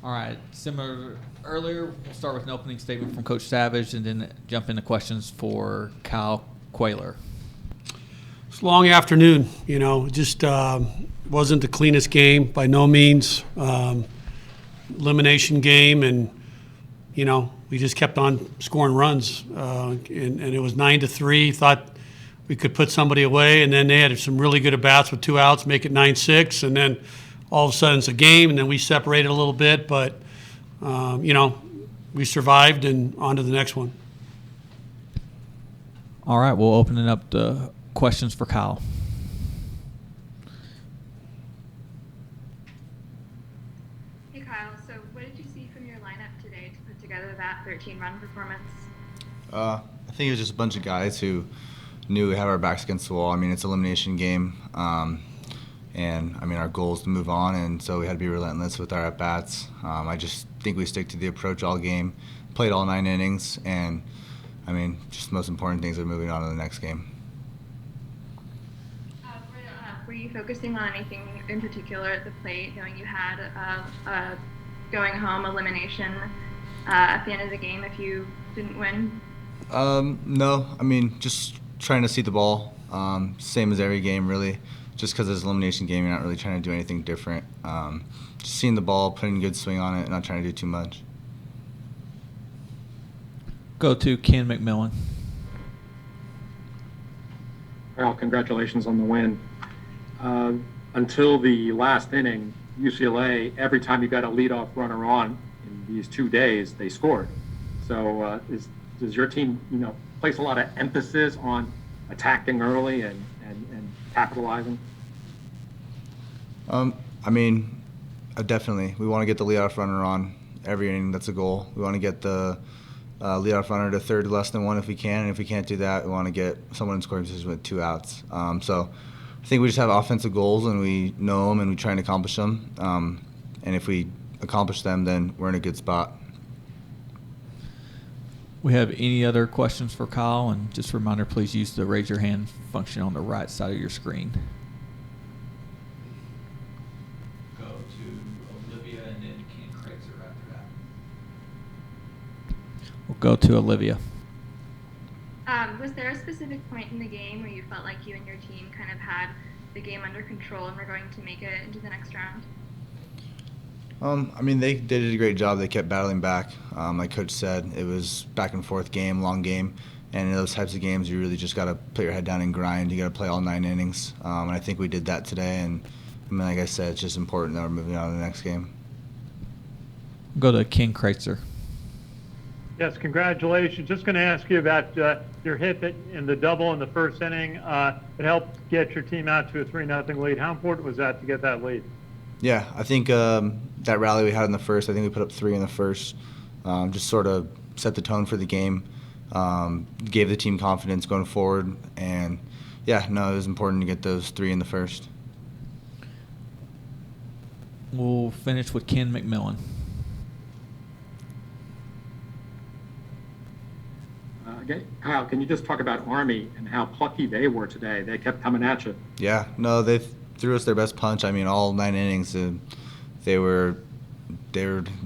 All right. Similar earlier, we'll start with an opening statement from Coach Savage and then jump into questions for Kyle Cuellar. It's a long afternoon, just wasn't the cleanest game by no means. Elimination game, and, we just kept on scoring runs. And it was 9-3. Thought we could put somebody away, and then they had some really good at-bats with 2 outs, make it 9-6, and then all of a sudden it's a game, and then we separated a little bit, but, we survived and on to the next one. All right, we'll open it up to questions for Kyle. Hey Kyle, so what did you see from your lineup today to put together that 13-run performance? I think it was just a bunch of guys who knew we had our backs against the wall. I mean, it's an elimination game, and our goal is to move on, and so we had to be relentless with our at-bats. I just think we stick to the approach all game, played all 9 innings, and just the most important things are moving on to the next game. Were you focusing on anything in particular at the plate, knowing you had a going home elimination at the end of the game if you didn't win? No, just trying to see the ball, same as every game really. Just because it's an elimination game, you're not really trying to do anything different. Just seeing the ball, putting a good swing on it, and not trying to do too much. Go to Ken McMillan. Well, congratulations on the win. Until the last inning, UCLA, every time you got a leadoff runner on in these 2 days, they scored. So does your team, place a lot of emphasis on attacking early and capitalizing? Definitely. We want to get the leadoff runner on every inning. That's a goal. We want to get the leadoff runner to third less than 1 if we can, and if we can't do that, we want to get someone in scoring position with 2 outs. So I think we just have offensive goals, and we know them, and we try and accomplish them. And if we accomplish them, then we're in a good spot. We have any other questions for Kyle? And just a reminder, please use the raise your hand function on the right side of your screen. Go to Olivia and then Ken Kraetzer after that. We'll go to Olivia. Was there a specific point in the game where you felt like you and your team kind of had the game under control and were going to make it into the next round? They did a great job. They kept battling back. Like Coach said, it was back and forth game, long game. And in those types of games, you really just got to put your head down and grind. You got to play all 9 innings. And I think we did that today. And like I said, it's just important that we're moving on to the next game. Go to Ken Kraetzer. Yes, congratulations. Just going to ask you about your hit in the double in the first inning. It helped get your team out to a 3-0 lead. How important was that to get that lead? Yeah, I think that rally we had in the first, I think we put up 3 in the first, just sort of set the tone for the game, gave the team confidence going forward, and it was important to get those 3 in the first. We'll finish with Ken McMillan. Kyle, can you just talk about Army and how plucky they were today? They kept coming at you. Yeah, no, they threw us their best punch. All 9 innings, they were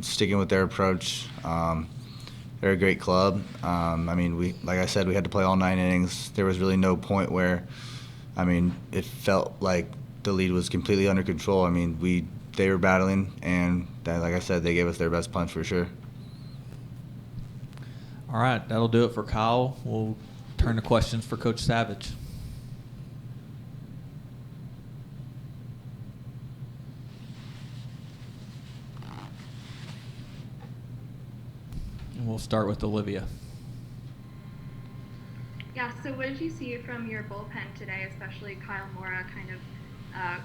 sticking with their approach. They're a great club. Like I said, we had to play all 9 innings. There was really no point where, it felt like the lead was completely under control. They were battling, and like I said, they gave us their best punch for sure. All right, that'll do it for Kyle. We'll turn to questions for Coach Savage. And we'll start with Olivia. Yeah, so what did you see from your bullpen today, especially Kyle Mora kind of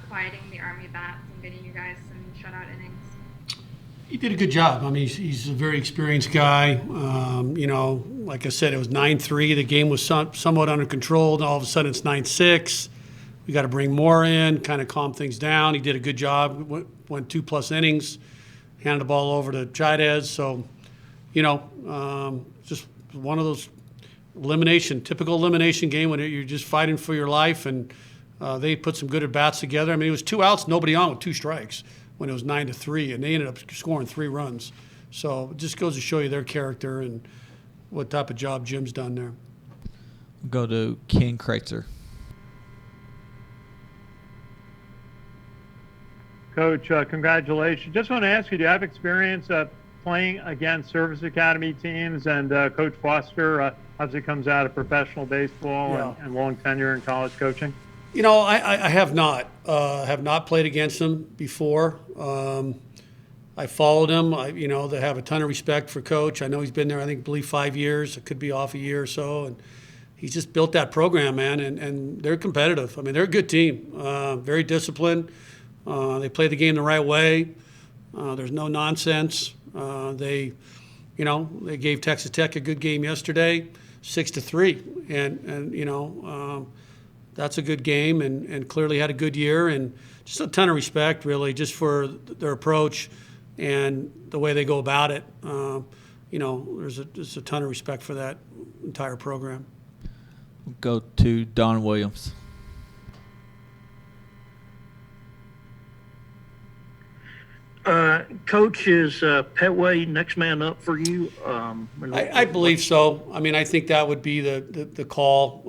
quieting the Army bats and getting you guys some shutout innings? He did a good job. He's a very experienced guy. Like I said, it was 9-3. The game was somewhat under control. And all of a sudden, it's 9-6. We got to bring more in, kind of calm things down. He did a good job. Went 2+ innings, handed the ball over to Chaidez. So, just one of those typical elimination game when you're just fighting for your life. And they put some good at bats together. It was 2 outs, nobody on with 2 strikes. when it was 9-3, and they ended up scoring 3 runs. So it just goes to show you their character and what type of job Jim's done there. Go to Ken Kraetzer. Coach, congratulations. Just want to ask you, do you have experience playing against service academy teams? And Coach Foster obviously comes out of professional baseball and long tenure in college coaching. You know, I have not. Have not played against him before. I followed him. They have a ton of respect for Coach. I know he's been there, I believe 5 years. It could be off a year or so. And he's just built that program, man, and they're competitive. I mean, they're a good team, very disciplined. They play the game the right way. There's no nonsense. They gave Texas Tech a good game yesterday, 6-3, and that's a good game, and clearly had a good year, and just a ton of respect, really, just for their approach and the way they go about it. There's just a ton of respect for that entire program. Go to Don Williams. Coach, is Petway next man up for you? I believe so. I mean, I think that would be the call.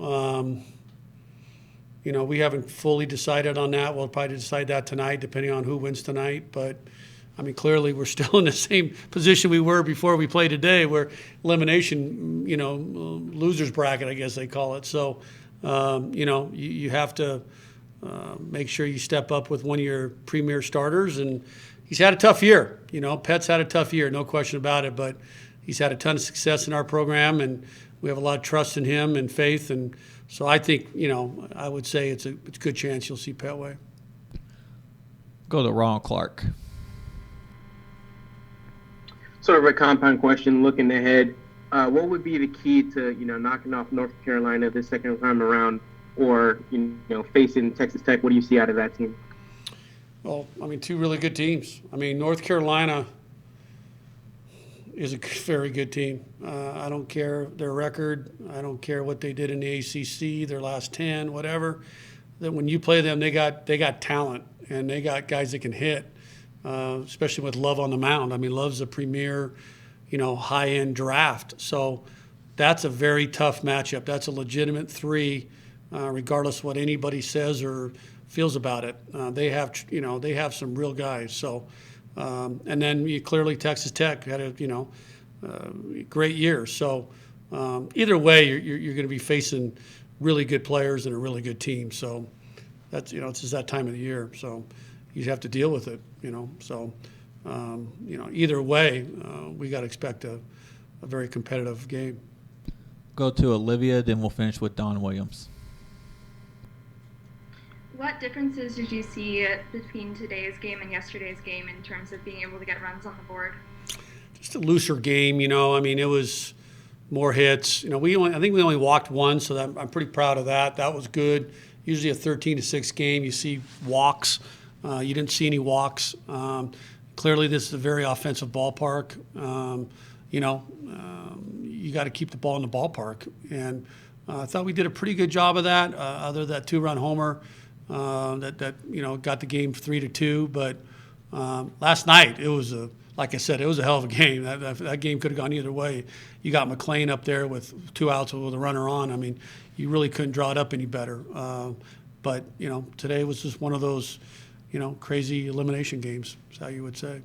We haven't fully decided on that. We'll probably decide that tonight, depending on who wins tonight. But, I mean, clearly we're still in the same position we were before we played today, where elimination, loser's bracket, I guess they call it. So, you have to make sure you step up with one of your premier starters. And he's had a tough year. Pet's had a tough year, no question about it. But he's had a ton of success in our program, and we have a lot of trust in him and faith. And so I think, I would say it's a good chance you'll see Petway. Go to Ron Clark. Sort of a compound question looking ahead. What would be the key to, knocking off North Carolina this second time around, or, facing Texas Tech? What do you see out of that team? Well, I mean, 2 really good teams. I mean, North Carolina is a very good team. I don't care their record. I don't care what they did in the ACC, their last 10, whatever. That when you play them, they got talent, and they got guys that can hit, especially with Love on the mound. I mean, Love's a premier, high-end draft. So that's a very tough matchup. That's a legitimate 3, regardless of what anybody says or feels about it. They have some real guys. So, and then clearly Texas Tech had a great year. So either way, you're going to be facing really good players and a really good team. So that's it's just that time of the year. So you have to deal with it. So either way, we got to expect a very competitive game. Go to Olivia, then we'll finish with Don Williams. What differences did you see between today's game and yesterday's game in terms of being able to get runs on the board? Just a looser game, I mean, it was more hits. I think we only walked 1, so I'm pretty proud of that. That was good. Usually a 13-6 game, you see walks. You didn't see any walks. Clearly, this is a very offensive ballpark. You got to keep the ball in the ballpark, and I thought we did a pretty good job of that. Other than that 2-run homer. That got the game 3-2. But last night like I said, it was a hell of a game. That game could have gone either way. You got McMillan up there with 2 outs with a runner on. I mean, you really couldn't draw it up any better. But today was just one of those crazy elimination games. Is how you would say.